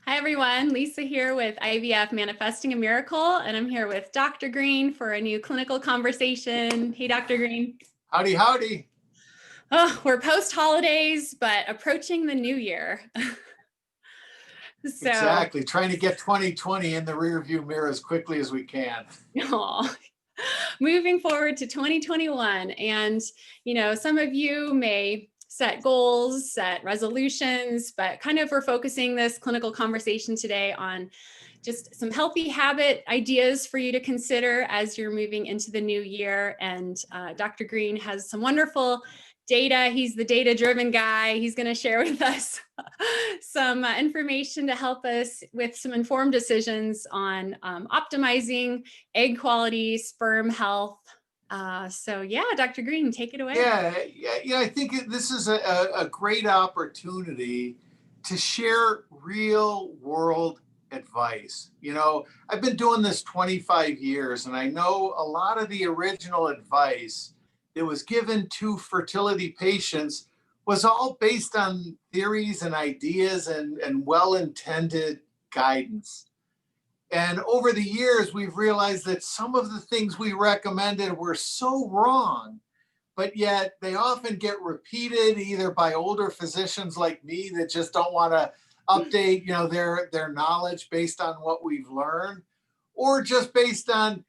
Hi, everyone. Lisa here with IVF Manifesting a Miracle, and I'm here with Dr. Greene for a new clinical conversation. Hey, Dr. Greene. Howdy, howdy. Oh, we're post-holidays, but approaching the new year. Exactly. Trying to get 2020 in the rearview mirror as quickly as we can. Oh, moving forward to 2021. And, some of you may set goals, set resolutions, but kind of we're focusing this clinical conversation today on just some healthy habit ideas for you to consider as you're moving into the new year. And Dr. Greene has some wonderful data. He's the data-driven guy. He's going to share with us some information to help us with some informed decisions on optimizing egg quality, sperm health. So yeah, Dr. Greene, take it away. Yeah. I think this is a great opportunity to share real world advice. I've been doing this 25 years, and I know a lot of the original advice that was given to fertility patients was all based on theories and ideas and well-intended guidance. And over the years, we've realized that some of the things we recommended were so wrong, but yet they often get repeated either by older physicians like me that just don't want to update, their knowledge based on what we've learned, or just based on,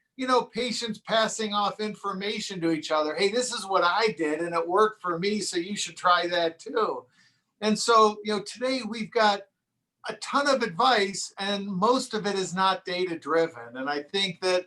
patients passing off information to each other. Hey, this is what I did and it worked for me, so you should try that too. And so, today we've got a ton of advice, and most of it is not data driven. And I think that,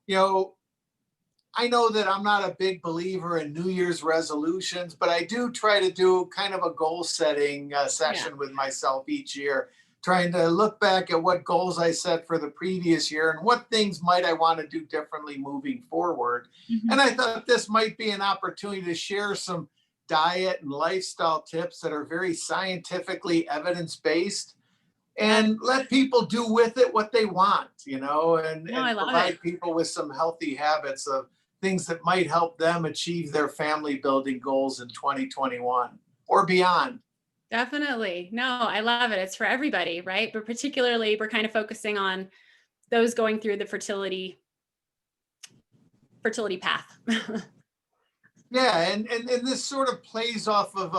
I know that I'm not a big believer in New Year's resolutions, but I do try to do kind of a goal setting session with myself each year, trying to look back at what goals I set for the previous year and what things might I want to do differently moving forward. Mm-hmm. And I thought this might be an opportunity to share some diet and lifestyle tips that are very scientifically evidence-based, and let people do with it what they want, and provide people with some healthy habits of things that might help them achieve their family building goals in 2021 or beyond. Definitely. No, I love it. It's for everybody, right? But particularly we're kind of focusing on those going through the fertility path. Yeah, and this sort of plays off of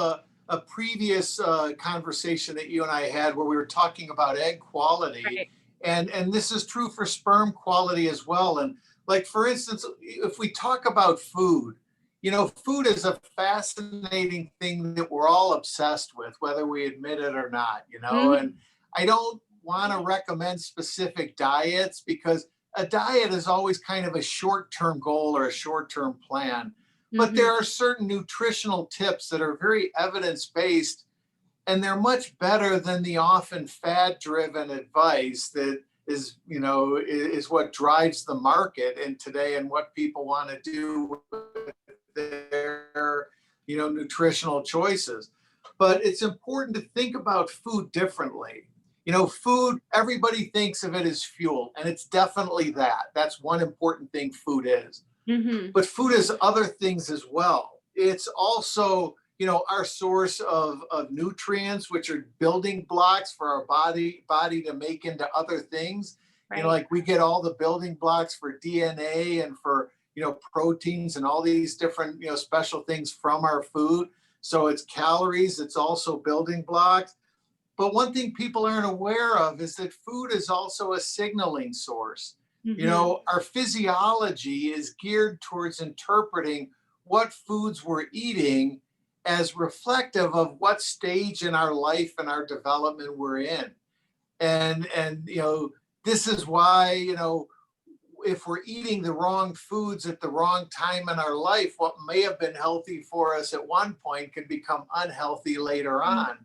a previous conversation that you and I had where we were talking about egg quality. Right. And this is true for sperm quality as well. And like, for instance, if we talk about food, food is a fascinating thing that we're all obsessed with, whether we admit it or not, mm-hmm. And I don't want to recommend specific diets because a diet is always kind of a short-term goal or a short-term plan. But mm-hmm. there are certain nutritional tips that are very evidence-based, and they're much better than the often fad-driven advice that is what drives the market in today and what people want to do with their, nutritional choices. But it's important to think about food differently. Food, everybody thinks of it as fuel, and it's definitely that. That's one important thing food is. Mm-hmm. But food is other things as well. It's also, our source of nutrients, which are building blocks for our body to make into other things. Right. Like we get all the building blocks for DNA and for, proteins and all these different, special things from our food. So it's calories, it's also building blocks. But one thing people aren't aware of is that food is also a signaling source. Mm-hmm. Our physiology is geared towards interpreting what foods we're eating as reflective of what stage in our life and our development we're in. And this is why, if we're eating the wrong foods at the wrong time in our life, what may have been healthy for us at one point can become unhealthy later on.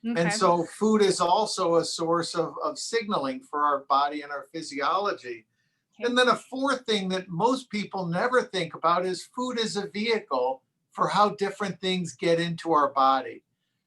Okay. And so food is also a source of signaling for our body and our physiology. Okay. And then a fourth thing that most people never think about is food is a vehicle for how different things get into our body.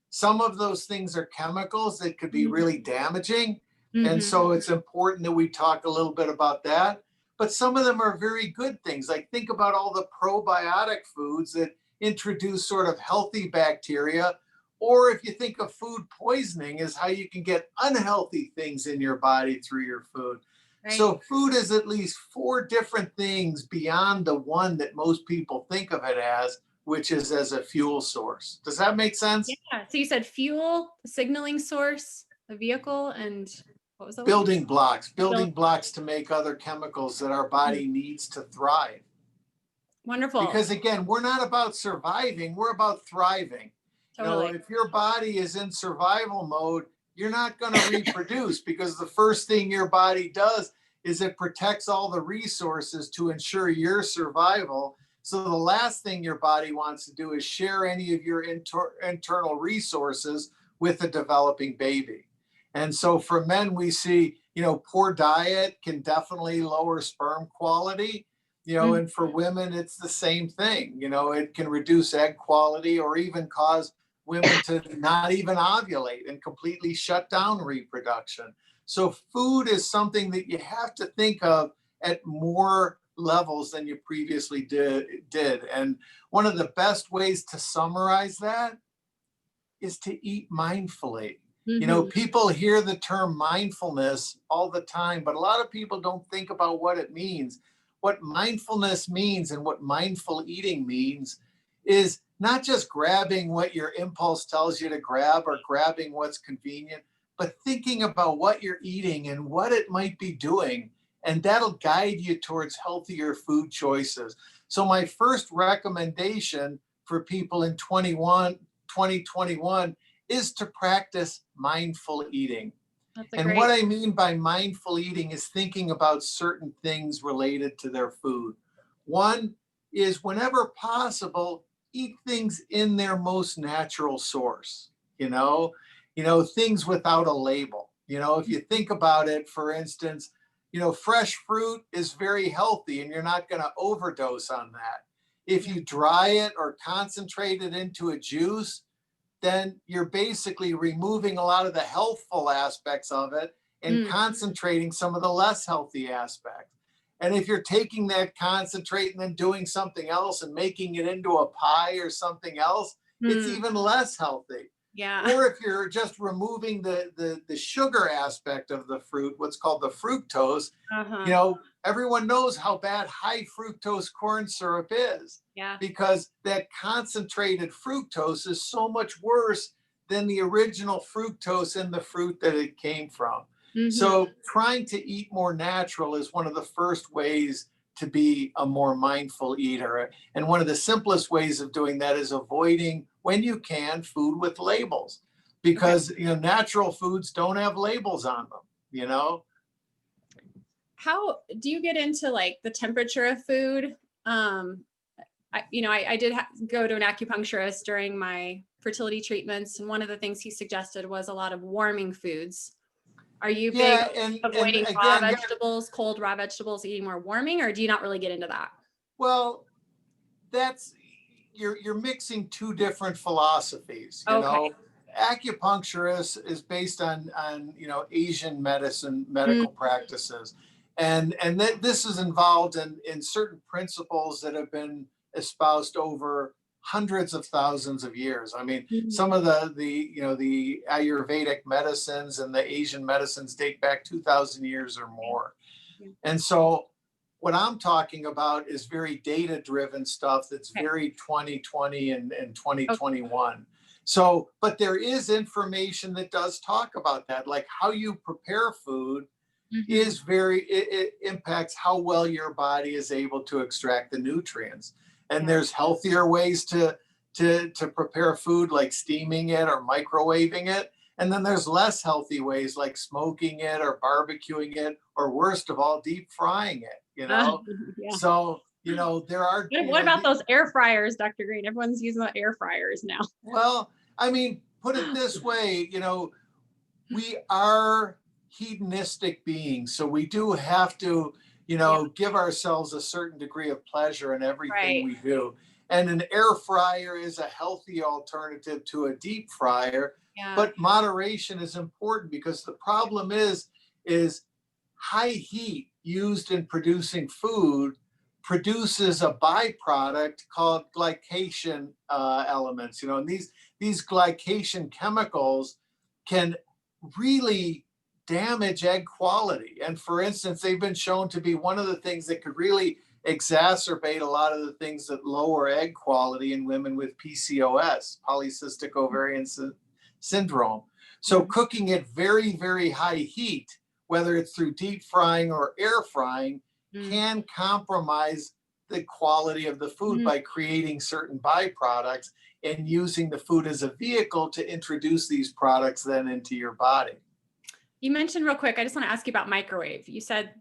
Some of those things are chemicals that could be mm-hmm. really damaging. Mm-hmm. And so it's important that we talk a little bit about that. But some of them are very good things. Like, think about all the probiotic foods that introduce sort of healthy bacteria, Or if you think of food poisoning is how you can get unhealthy things in your body through your food. Right. So food is at least four different things beyond the one that most people think of it as, which is as a fuel source. Does that make sense? Yeah. So you said fuel, a signaling source, a vehicle, and what was the last? Building blocks to make other chemicals that our body needs to thrive. Wonderful. Because again, we're not about surviving, we're about thriving. Totally. If your body is in survival mode, you're not going to reproduce because the first thing your body does is it protects all the resources to ensure your survival. So the last thing your body wants to do is share any of your internal resources with a developing baby. And so for men, we see, poor diet can definitely lower sperm quality. And for women, it's the same thing. It can reduce egg quality or even cause women to not even ovulate and completely shut down reproduction. So food is something that you have to think of at more levels than you previously did. And one of the best ways to summarize that is to eat mindfully. People hear the term mindfulness all the time, but a lot of people don't think about what it means. What mindfulness means and what mindful eating means is not just grabbing what your impulse tells you to grab or grabbing what's convenient, but thinking about what you're eating and what it might be doing. And that'll guide you towards healthier food choices. So my first recommendation for people in 2021 is to practice mindful eating. And what I mean by mindful eating is thinking about certain things related to their food. One is whenever possible, eat things in their most natural source, things without a label. If you think about it, for instance, fresh fruit is very healthy and you're not going to overdose on that. If you dry it or concentrate it into a juice, then you're basically removing a lot of the healthful aspects of it and concentrating some of the less healthy aspects. And if you're taking that concentrate and then doing something else and making it into a pie or something else, it's even less healthy. Yeah. Or if you're just removing the sugar aspect of the fruit, what's called the fructose, everyone knows how bad high fructose corn syrup is. Yeah. Because that concentrated fructose is so much worse than the original fructose in the fruit that it came from. So trying to eat more natural is one of the first ways to be a more mindful eater. And one of the simplest ways of doing that is avoiding, when you can, food with labels, because natural foods don't have labels on them. How do you get into like the temperature of food? I did go to an acupuncturist during my fertility treatments, and one of the things he suggested was a lot of warming foods. Are you big and avoiding again, raw vegetables, cold raw vegetables, eating more warming, or do you not really get into that? Well, that's you're mixing two different philosophies. Okay. Acupuncturist is based on Asian medicine, medical practices, and this is involved in certain principles that have been espoused over hundreds of thousands of years. I mean, some of the Ayurvedic medicines and the Asian medicines date back 2,000 years or more. And so what I'm talking about is very data-driven stuff that's very 2020 and 2021. So, but there is information that does talk about that, like how you prepare food is it impacts how well your body is able to extract the nutrients. And there's healthier ways to prepare food, like steaming it or microwaving it. And then there's less healthy ways, like smoking it or barbecuing it, or worst of all, deep frying it. So there are. What about those air fryers, Dr. Greene? Everyone's using the air fryers now. Well, I mean, put it this way, we are hedonistic beings, so we do have to give ourselves a certain degree of pleasure in everything we do. And an air fryer is a healthy alternative to a deep fryer, but moderation is important, because the problem is high heat used in producing food produces a byproduct called glycation elements, and these glycation chemicals can really damage egg quality. And for instance, they've been shown to be one of the things that could really exacerbate a lot of the things that lower egg quality in women with PCOS, polycystic ovarian syndrome. So cooking at very, very high heat, whether it's through deep frying or air frying, can compromise the quality of the food by creating certain byproducts and using the food as a vehicle to introduce these products then into your body. You mentioned real quick, I just want to ask you about microwave. You said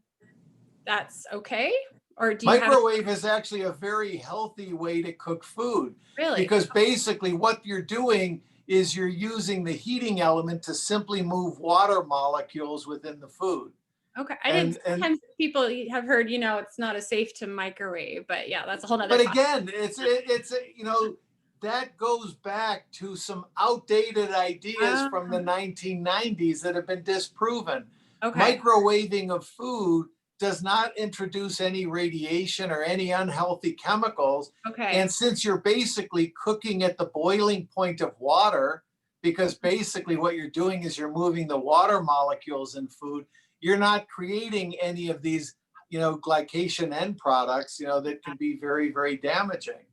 that's okay? Or do you Microwave is actually a very healthy way to cook food. Really? Because basically what you're doing is you're using the heating element to simply move water molecules within the food. Okay. I didn't, sometimes people have heard, you know, it's not as safe to microwave, but yeah, that's a whole nother But topic. again, it's you know, that goes back to some outdated ideas from the 1990s that have been disproven. Okay. Microwaving of food does not introduce any radiation or any unhealthy chemicals. Okay. And since you're basically cooking at the boiling point of water, because basically what you're doing is you're moving the water molecules in food, you're not creating any of these, you know, glycation end products, you know, that can be very, very damaging.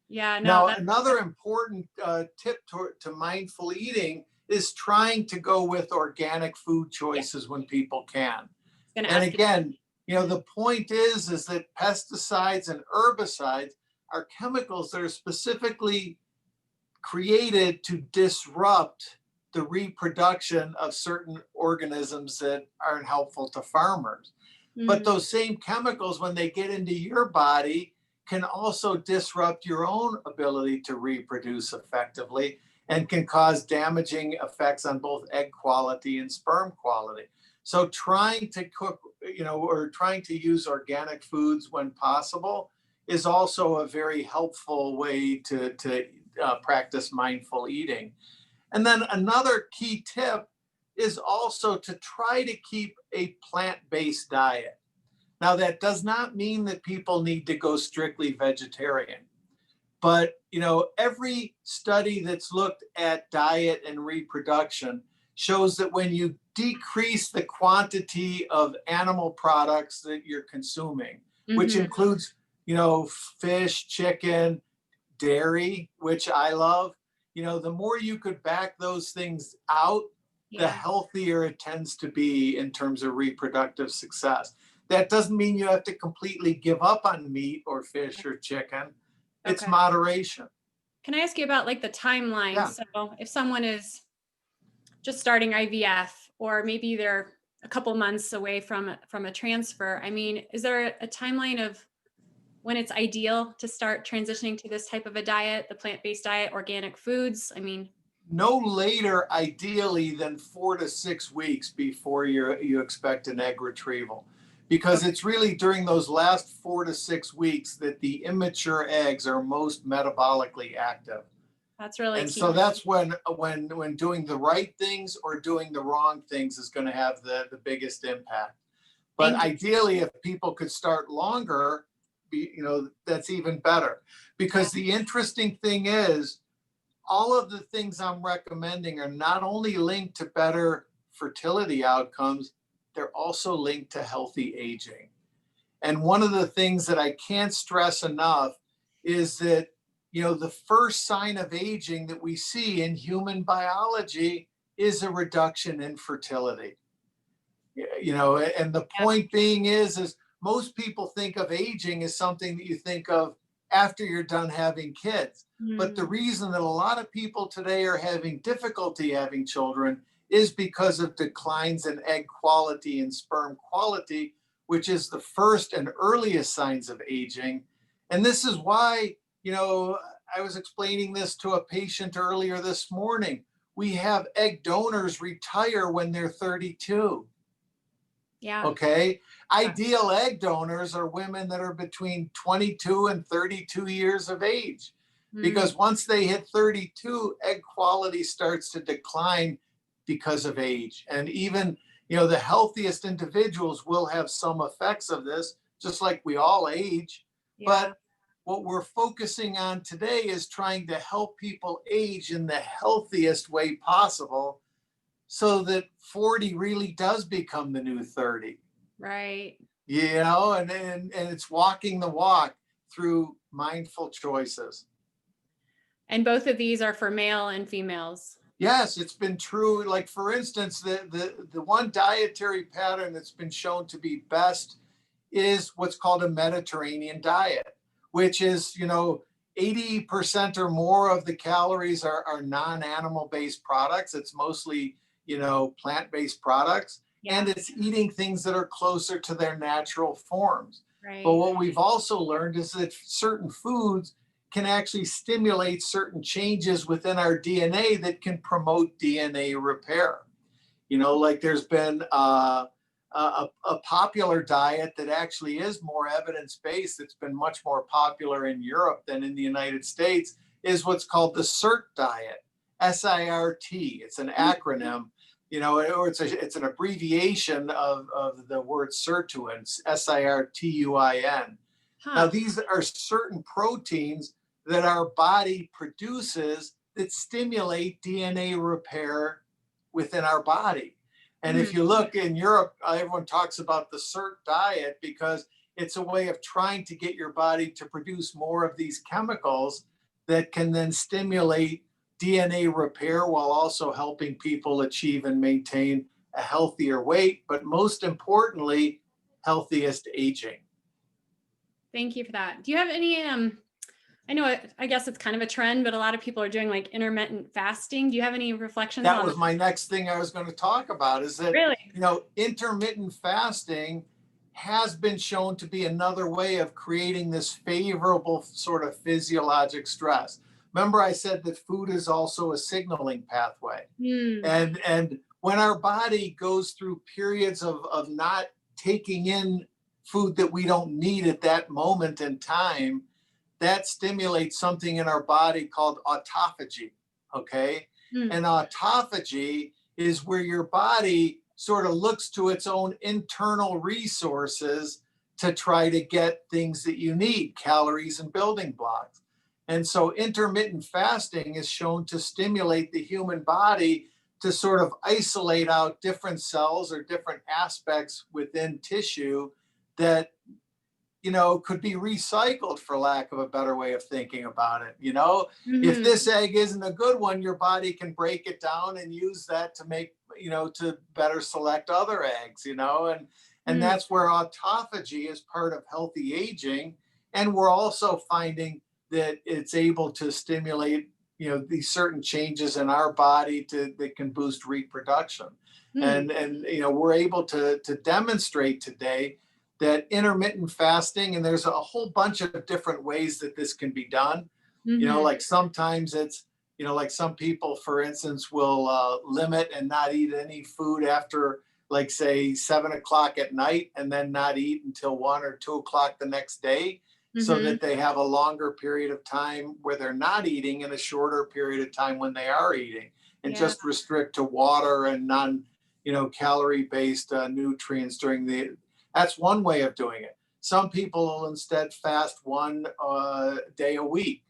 Yeah, no. Now, another important tip to mindful eating is trying to go with organic food choices when people can. And again, you know, the point is that pesticides and herbicides are chemicals that are specifically created to disrupt the reproduction of certain organisms that aren't helpful to farmers. But those same chemicals, when they get into your body, can also disrupt your own ability to reproduce effectively and can cause damaging effects on both egg quality and sperm quality. So trying to cook, you know, or trying to use organic foods when possible is also a very helpful way to practice mindful eating. And then another key tip is also to try to keep a plant-based diet. Now, that does not mean that people need to go strictly vegetarian. But, you know, every study that's looked at diet and reproduction shows that when you decrease the quantity of animal products that you're consuming, which includes, you know, fish, chicken, dairy, which I love, you know, the more you could back those things out, the healthier it tends to be in terms of reproductive success. That doesn't mean you have to completely give up on meat or fish or chicken. It's moderation. Can I ask you about like the timeline? Yeah. So if someone is just starting IVF, or maybe they're a couple months away from a transfer, I mean, is there a timeline of when it's ideal to start transitioning to this type of a diet, the plant-based diet, organic foods? I mean, no later, ideally, than 4 to 6 weeks before you expect an egg retrieval, because it's really during those last 4 to 6 weeks that the immature eggs are most metabolically active. That's really and key. so that's when doing the right things or doing the wrong things is going to have the biggest impact. But ideally, if people could start longer, you know, that's even better. Because the interesting thing is, all of the things I'm recommending are not only linked to better fertility outcomes, they're also linked to healthy aging. And one of the things that I can't stress enough is that, you know, the first sign of aging that we see in human biology is a reduction in fertility. You know, and the point being is most people think of aging as something that you think of after you're done having kids. But the reason that a lot of people today are having difficulty having children is because of declines in egg quality and sperm quality, which is the first and earliest signs of aging. And this is why, you know, I was explaining this to a patient earlier this morning. We have egg donors retire when they're 32. Yeah. Okay. Ideal egg donors are women that are between 22 and 32 years of age. Because once they hit 32, egg quality starts to decline because of age. And even, you know, the healthiest individuals will have some effects of this, just like we all age. But what we're focusing on today is trying to help people age in the healthiest way possible so that 40 really does become the new 30. Right. And it's walking the walk through mindful choices. And both of these are for male and females. Yes, it's been true. Like, for instance, the one dietary pattern that's been shown to be best is what's called a Mediterranean diet, which is, 80% or more of the calories are non-animal based products. It's mostly, plant-based products. Yeah. And it's eating things that are closer to their natural forms. Right. But what we've also learned is that certain foods can actually stimulate certain changes within our DNA that can promote DNA repair. Like, there's been a popular diet that actually is more evidence-based, that's been much more popular in Europe than in the United States, is what's called the SIRT diet, SIRT. It's an acronym, or it's an abbreviation of the word sirtuin, SIRTUIN. Now, Huh. these are certain proteins that our body produces that stimulate DNA repair within our body. And if you look in Europe, everyone talks about the SIRT diet because it's a way of trying to get your body to produce more of these chemicals that can then stimulate DNA repair while also helping people achieve and maintain a healthier weight, but most importantly, healthiest aging. Thank you for that. Do you have any, I know, I guess it's kind of a trend, but a lot of people are doing like intermittent fasting. Do you have any reflections That on was that? my next thing I was going to talk about, is that, Really? intermittent fasting has been shown to be another way of creating this favorable sort of physiologic stress. Remember, I said that food is also a signaling pathway. Hmm. And when our body goes through periods of not taking in food that we don't need at that moment in time, that stimulates something in our body called autophagy. Okay. Hmm. And autophagy is where your body sort of looks to its own internal resources to try to get things that you need, calories and building blocks. And so intermittent fasting is shown to stimulate the human body to sort of isolate out different cells or different aspects within tissue that, could be recycled, for lack of a better way of thinking about it. If Mm-hmm. this egg isn't a good one, your body can break it down and use that to make, to better select other eggs, and Mm. that's where autophagy is part of healthy aging. And we're also finding that it's able to stimulate, these certain changes in our body that can boost reproduction. Mm. And we're able to demonstrate today that intermittent fasting, and there's a whole bunch of different ways that this can be done. Mm-hmm. Like sometimes it's, like some people, for instance, will limit and not eat any food after, like, say, 7 o'clock at night, and then not eat until 1 or 2 o'clock the next day, so Mm-hmm. that they have a longer period of time where they're not eating and a shorter period of time when they are eating, and Yeah. just restrict to water and non, calorie based nutrients during the. That's one way of doing it. Some people will instead fast one day a week.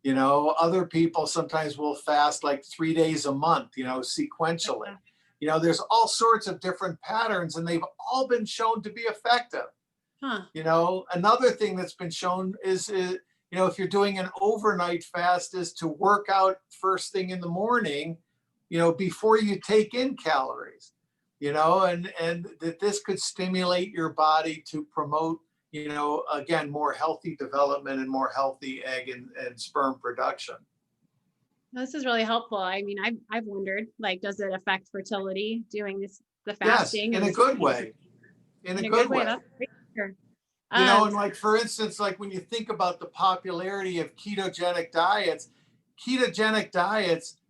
Other people sometimes will fast like 3 days a month, sequentially. There's all sorts of different patterns, and they've all been shown to be effective. Huh. Another thing that's been shown is, if you're doing an overnight fast, is to work out first thing in the morning, before you take in calories, and that this could stimulate your body to promote, again, more healthy development and more healthy egg and sperm production. This is really helpful. I mean, I've wondered, like, does it affect fertility doing the Yes, fasting in and a the good way. In a in a good good way? way. That's great to hear. And like, for instance, like when you think about the popularity of ketogenic diets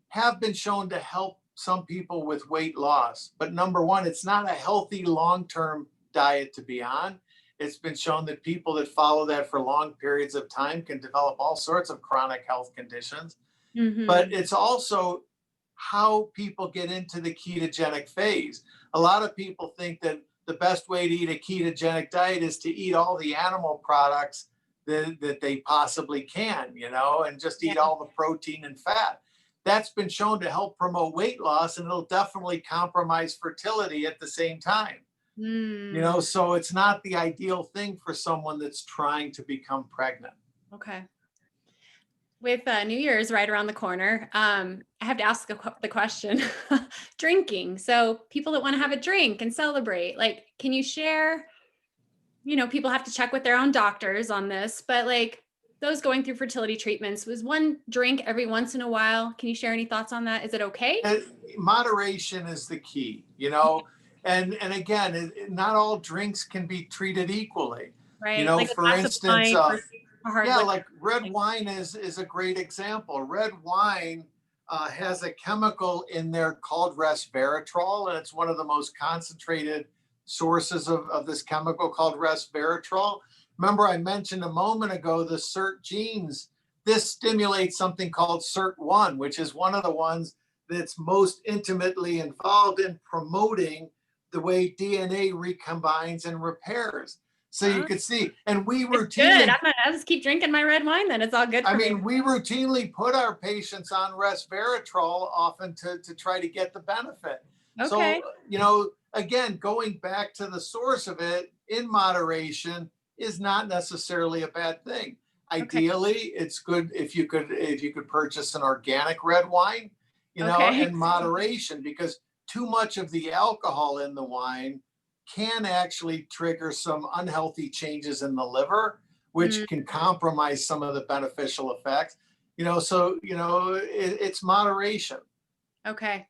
have been shown to help some people with weight loss. But number one, it's not a healthy long-term diet to be on. It's been shown that people that follow that for long periods of time can develop all sorts of chronic health conditions. But Mm-hmm. it's also how people get into the ketogenic phase. A lot of people think that the best way to eat a ketogenic diet is to eat all the animal products that they possibly can, and just eat all the protein and fat. That's been shown to help promote weight loss, and it'll definitely compromise fertility at the same time. So it's not the ideal thing for someone that's trying to become pregnant. Okay. With New Year's right around the corner, I have to ask the question, drinking. So people that want to have a drink and celebrate, like, can you share, people have to check with their own doctors on this, but like those going through fertility treatments, was one drink every once in a while. Can you share any thoughts on that? Is it okay? And moderation is the key, and again, not all drinks can be treated equally. Right. Like a For glass of instance, wine for a hard yeah, liquor. like red wine is a great example. Red wine has a chemical in there called resveratrol, and it's one of the most concentrated sources of this chemical called resveratrol. Remember, I mentioned a moment ago the SERT genes. This stimulates something called SERT1, which is one of the ones that's most intimately involved in promoting the way DNA recombines and repairs. So you could see, and we It's good. routinely, I'll just keep drinking my red wine then. It's all good for me. we routinely put our patients on resveratrol often to try to get the benefit. Okay. So, again, going back to the source of it in moderation is not necessarily a bad thing. Okay. Ideally, it's good if you could purchase an organic red wine, Okay. in moderation, because too much of the alcohol in the wine can actually trigger some unhealthy changes in the liver, which can compromise some of the beneficial effects. It's moderation. Okay.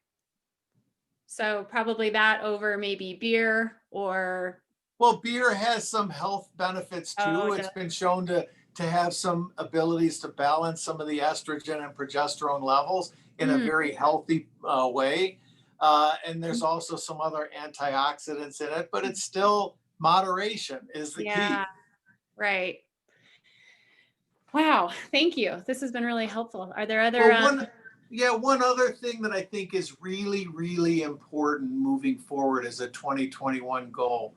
So probably that over maybe beer or. Well, beer has some health benefits Oh, too. It's been shown to have some abilities to balance some of the estrogen and progesterone levels in a very healthy way. And there's also some other antioxidants in it, but it's still moderation is the key. Right. Wow. Thank you. This has been really helpful. Are there other? Well, one other thing that I think is really, really important moving forward as a 2021 goal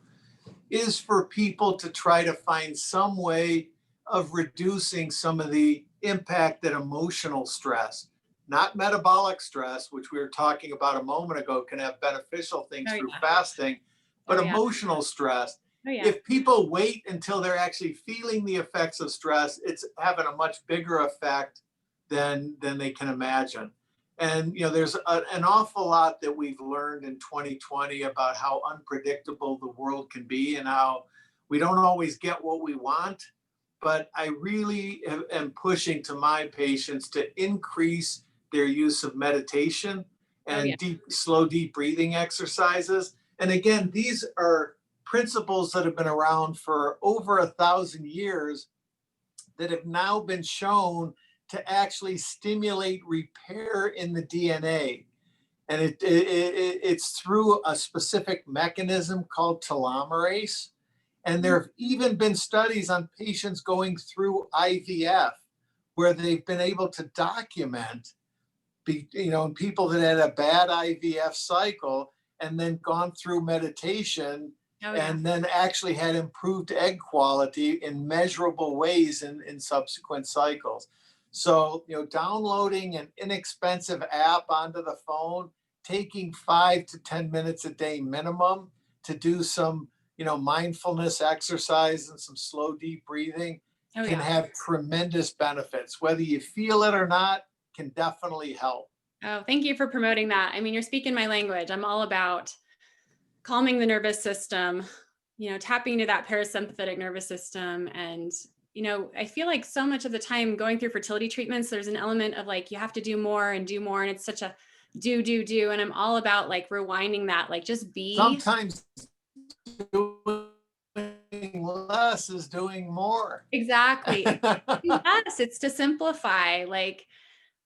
is for people to try to find some way of reducing some of the impact that emotional stress, not metabolic stress, which we were talking about a moment ago, can have beneficial things through fasting, but emotional stress. If people wait until they're actually feeling the effects of stress, it's having a much bigger effect than they can imagine. And there's an awful lot that we've learned in 2020 about how unpredictable the world can be and how we don't always get what we want. But I really am pushing to my patients to increase their use of meditation and slow, deep breathing exercises. And again, these are principles that have been around for over 1,000 years that have now been shown to actually stimulate repair in the DNA. And it's through a specific mechanism called telomerase. And there have even been studies on patients going through IVF where they've been able to document, people that had a bad IVF cycle and then gone through meditation and then actually had improved egg quality in measurable ways in subsequent cycles. So, downloading an inexpensive app onto the phone, taking 5 to 10 minutes a day minimum to do some, mindfulness exercise and some slow, deep breathing can have tremendous benefits. Whether you feel it or not, can definitely help. Oh, thank you for promoting that. I mean, you're speaking my language. I'm all about calming the nervous system, tapping into that parasympathetic nervous system. And, I feel like so much of the time going through fertility treatments, there's an element of like, you have to do more and do more. And it's such a do. And I'm all about like rewinding that, like just be. Sometimes doing less is doing more. Exactly. Yes, it's to simplify, like,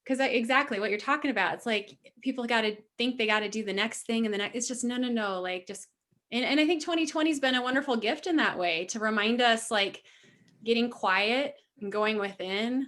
because exactly what you're talking about. It's like people got to think they got to do the next thing and the next. It's just no, like just. And I think 2020 has been a wonderful gift in that way to remind us, like, getting quiet and going within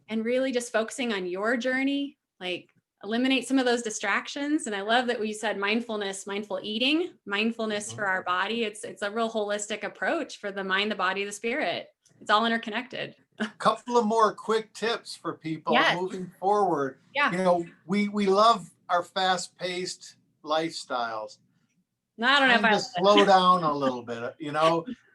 and really just focusing on your journey, like eliminate some of those distractions. And I love that we said mindfulness, mindful eating, mindfulness for our body. It's a real holistic approach for the mind, the body, the spirit. It's all interconnected. Couple of more quick tips for people Yes. moving forward. Yeah. You know, we love our fast-paced lifestyles. No, I don't know if Time I to love slow it. down a little bit.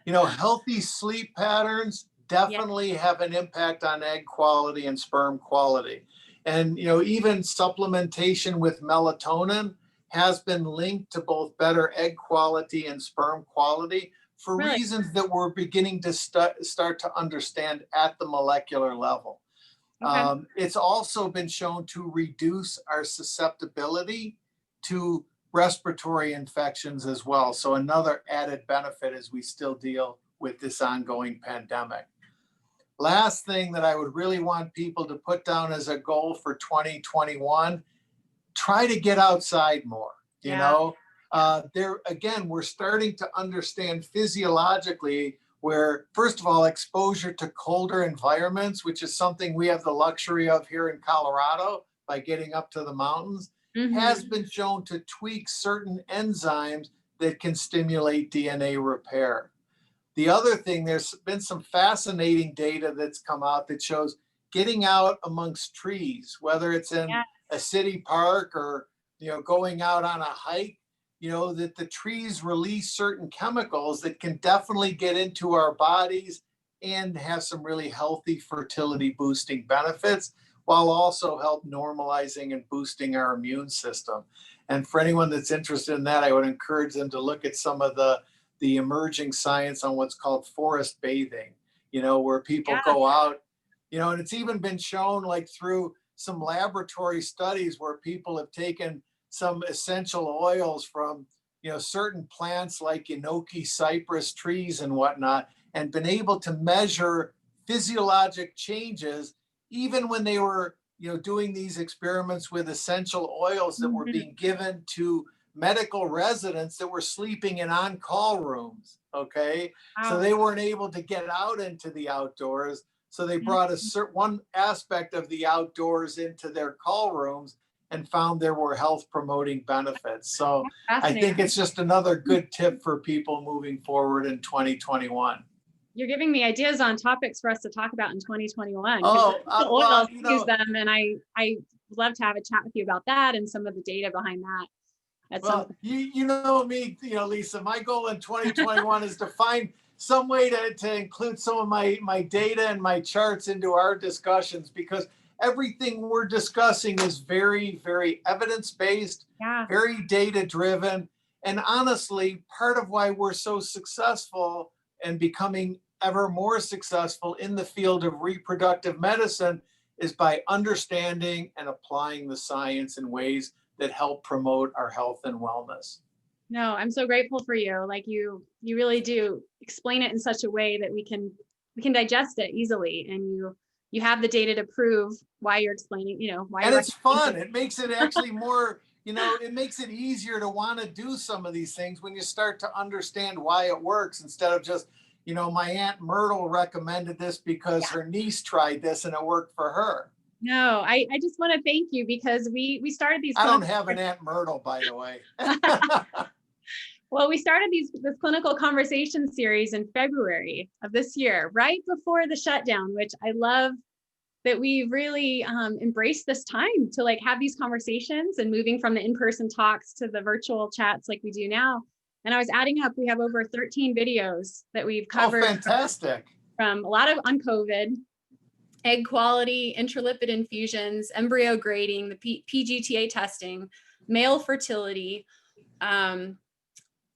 Healthy sleep patterns Yeah. definitely have an impact on egg quality and sperm quality. And even supplementation with melatonin has been linked to both better egg quality and sperm quality for Really? reasons that we're beginning to start to understand at the molecular level. Okay. It's also been shown to reduce our susceptibility to respiratory infections as well. So another added benefit as we still deal with this ongoing pandemic. Last thing that I would really want people to put down as a goal for 2021, try to get outside more. Yeah. There again, we're starting to understand physiologically where, first of all, exposure to colder environments, which is something we have the luxury of here in Colorado by getting up to the mountains, has been shown to tweak certain enzymes that can stimulate DNA repair. The other thing, there's been some fascinating data that's come out that shows getting out amongst trees, whether it's in Yeah. a city park or going out on a hike, that the trees release certain chemicals that can definitely get into our bodies and have some really healthy fertility boosting benefits, while also help normalizing and boosting our immune system. And for anyone that's interested in that, I would encourage them to look at some of the emerging science on what's called forest bathing, where people Yeah. go out, and it's even been shown like through some laboratory studies where people have taken some essential oils from, certain plants like enoki cypress trees and whatnot, and been able to measure physiologic changes even when they were, doing these experiments with essential oils that were being given to medical residents that were sleeping in on-call rooms. Okay. So Wow. they weren't able to get out into the outdoors. So they brought one aspect of the outdoors into their call rooms and found there were health promoting benefits. So That's I think fascinating. it's just another good tip for people moving forward in 2021. You're giving me ideas on topics for us to talk about in 2021. Oh, The well, oils, use them, and I love to have a chat with you about that and some of the data behind that. At some well, point. you know me, Lisa, my goal in 2021 is to find some way to include some of my data and my charts into our discussions, because everything we're discussing is very, very evidence-based, Yeah. very data-driven. And honestly, part of why we're so successful and becoming ever more successful in the field of reproductive medicine is by understanding and applying the science in ways that help promote our health and wellness. No, I'm so grateful for you. Like you really do explain it in such a way that we can digest it easily, and you have the data to prove why you're explaining, why And you're it's fun. recommending It makes it actually more, it makes it easier to want to do some of these things when you start to understand why it works, instead of just, my Aunt Myrtle recommended this because her niece tried this and it worked for her. No, I just want to thank you, because we started these I don't clinical have an Aunt Myrtle, by the way. well, we started this clinical conversation series in February of this year, right before the shutdown, which I love that we've really embraced this time to like have these conversations, and moving from the in-person talks to the virtual chats like we do now. And I was adding up, we have over 13 videos that we've Oh, covered fantastic. from a lot of on COVID, egg quality, intralipid infusions, embryo grading, the PGTA testing, male fertility,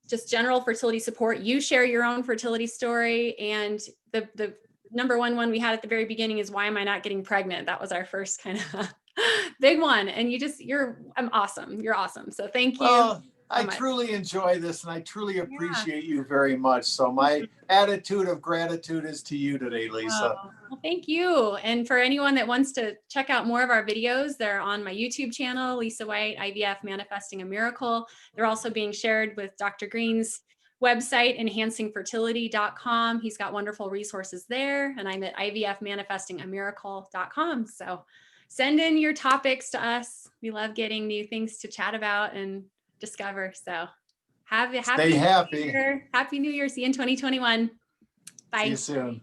just general fertility support. You share your own fertility story, and the number one we had at the very beginning is, why am I not getting pregnant? That was our first kind of big one. And I'm awesome. You're awesome. So thank you Well, so I much. truly enjoy this, and I truly Yeah. appreciate you very much. So my attitude of gratitude is to you today, Lisa. Oh, well, thank you. And for anyone that wants to check out more of our videos, they're on my YouTube channel, Lisa White, IVF Manifesting a Miracle. They're also being shared with Dr. Greene's website, enhancingfertility.com. He's got wonderful resources there. And I'm at ivfmanifestingamiracle.com. So send in your topics to us. We love getting new things to chat about and discover. So Stay happy. Happy New Year. See you in 2021. Bye. See you soon.